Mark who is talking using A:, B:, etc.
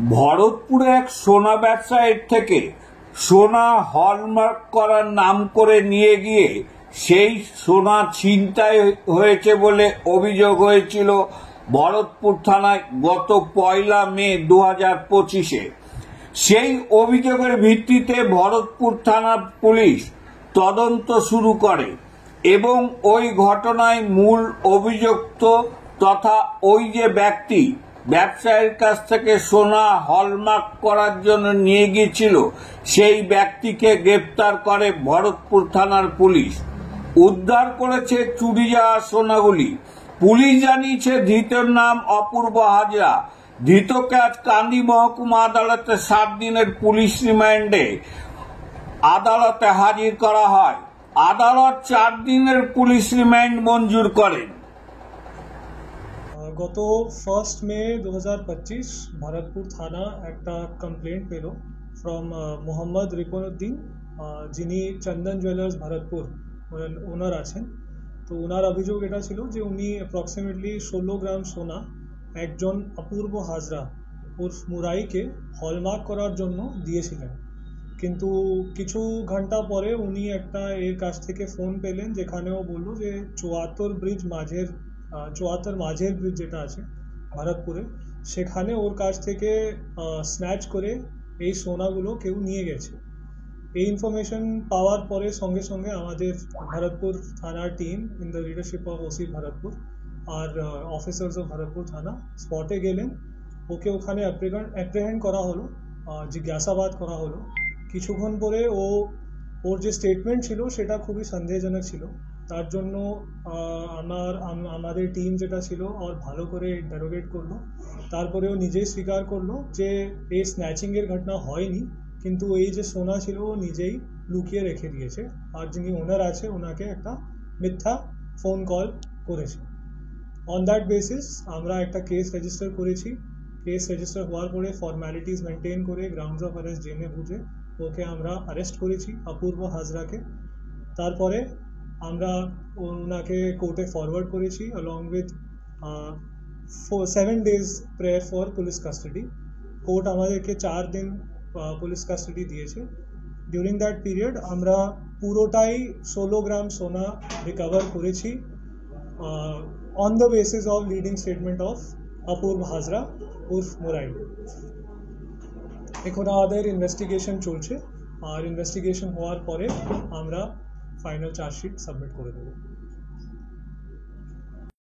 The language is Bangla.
A: ভরতপুরে এক সোনা ব্যবসায়ীর থেকে সোনা হলমার্ক করার নাম করে নিয়ে গিয়ে সেই সোনা ছিনতাই হয়েছে বলে অভিযোগ হয়েছিল ভরতপুর থানায় গত 1 মে 2025-এ। সেই অভিযোগের ভিত্তিতে ভরতপুর থানার পুলিশ তদন্ত শুরু করে এবং ওই ঘটনায় মূল অভিযুক্ত তথা ওই যে ব্যক্তি ব্যবসায়ীর কাছ থেকে সোনা হলমার্ক করার জন্য নিয়ে গিয়েছিল সেই ব্যক্তিকে গ্রেপ্তার করে ভরতপুর থানার পুলিশ। উদ্ধার করেছে চুরি যাওয়া সোনাগুলি। পুলিশ জানিয়েছে ধৃতের নাম অপূর্ব হাজরা। ধৃতকে আজ কান্দি মহকুমা আদালতে 7 দিনের পুলিশ রিমান্ডে আদালতে হাজির করা হয়। আদালত 4 দিনের পুলিশ রিমান্ড মঞ্জুর করেন।
B: গত 1 মে 2025 ভরতপুর থানা একটা কমপ্লেন্ট পেল ফ্রম মোহাম্মদ রিপনুদ্দিন, যিনি চন্দন জুয়েলার্স ভরতপুর ওনার আছেন। তো ওনার অভিযোগ এটা ছিল যে উনি অ্যাপ্রক্সিমেটলি 16 গ্রাম সোনা একজন অপূর্ব হাজরা উর্ফ মুরাইকে হলমার্ক করার জন্য দিয়েছিলেন। কিন্তু কিছু ঘন্টা পরে উনি একটা এর কাছ থেকে ফোন পেলেন যেখানে ও বললো যে 74 মাঝের ব্রিজ যেটা আছে ভরতপুরে, সেখানে ওর কাছ থেকে স্ন্যাচ করে এই সোনাগুলো কেউ নিয়ে গেছে। এই ইনফরমেশন পাওয়ার পরে সঙ্গে সঙ্গে আমাদের ভরতপুর থানার team in the leadership of OC Bharatpur আর অফিসার্স অফ ভরতপুর থানা স্পটে গেলেন। ওকে ওখানে অ্যাপ্রিহেন্ড করা হলো, জিজ্ঞাসাবাদ করা হলো। কিছুক্ষণ পরে ওর যে স্টেটমেন্ট ছিল সেটা খুবই সন্দেহজনক ছিল। তার জন্য আমাদের টিম যেটা ছিল আর ভালো করে ইন্টারোগেট করলো। তারপরে ও নিজেই স্বীকার করলো যে এই স্ন্যাচিংয়ের ঘটনা হয়নি, কিন্তু এই যে সোনা ছিল ও নিজেই লুকিয়ে রেখে দিয়েছে আর যিনি ওনার আছে ওনাকে একটা মিথ্যা ফোন কল করেছে। অন দ্যাট বেসিস আমরা একটা কেস রেজিস্টার করেছি। কেস রেজিস্টার হওয়ার পরে ফর্ম্যালিটিস মেনটেন করে গ্রাউন্ডস অফ অ্যারেস্ট জেনে বুঝে ওকে আমরা অ্যারেস্ট করেছি, অপূর্ব হাজরাকে। তারপরে আমরা ওনাকে কোর্টে ফরওয়ার্ড করেছি along with 7 days prayer for police custody. Court আমাদেরকে 4 দিন পুলিশ কাস্টাডি দিয়েছে। ডিউরিং দ্যাট পিরিয়ড আমরা পুরোটাই 16 গ্রাম সোনা রিকভার করেছি on the basis of leading statement of Apurba Hazra উর্ফ মুরাই। এখন আমাদের ইনভেস্টিগেশন চলছে আর ইনভেস্টিগেশন হওয়ার পরে আমরা ফাইনাল চার্জশিট সাবমিট করে দেবো।